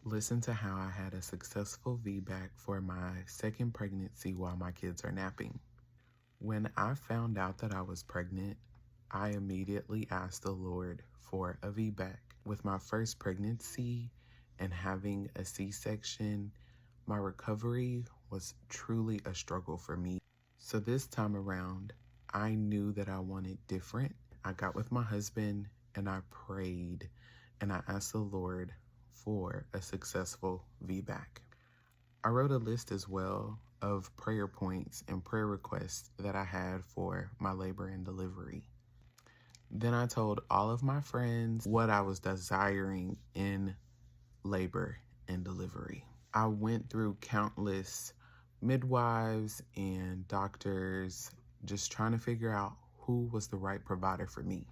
Listen to how I had a successful VBAC for my second pregnancy while my kids are napping. When I found out that I was pregnant, I immediately asked the Lord for a VBAC. With my first pregnancy and having a C-section, my recovery was truly a struggle for me. So this time around, I knew that I wanted different. I got with my husband and I prayed and I asked the Lord for a successful VBAC. I wrote a list as well of prayer points and prayer requests that I had for my labor and delivery. Then I told all of my friends what I was desiring in labor and delivery. I went through countless midwives and doctors, just trying to figure out who was the right provider for me.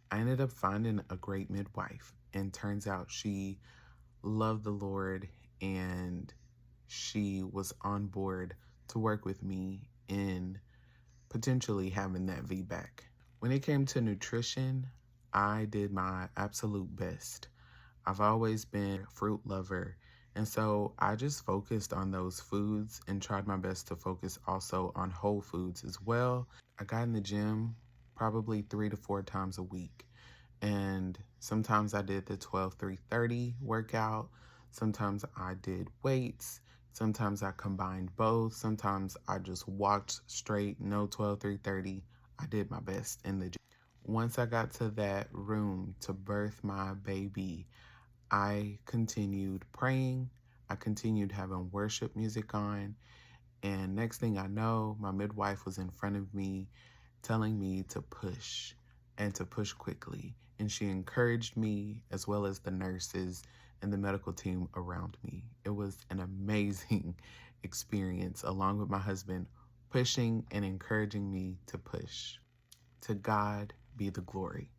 I ended up finding a great midwife, and turns out she loved the Lord and she was on board to work with me in potentially having that VBAC. When it came to nutrition, I did my absolute best. I've always been a fruit lover, and so I just focused on those foods and tried my best to focus also on whole foods as well. I got in the gym probably 3 to 4 times a week, and sometimes I did the 12-3-30 workout, sometimes I did weights, sometimes I combined both, sometimes I just walked straight, no 12-3-30. I did my best in the gym. Once I got to that room to birth my baby, I continued praying, I continued having worship music on, and next thing I know, my midwife was in front of me telling me to push and to push quickly. And she encouraged me as well as the nurses and the medical team around me. It was an amazing experience, along with my husband pushing and encouraging me to push. To God be the glory.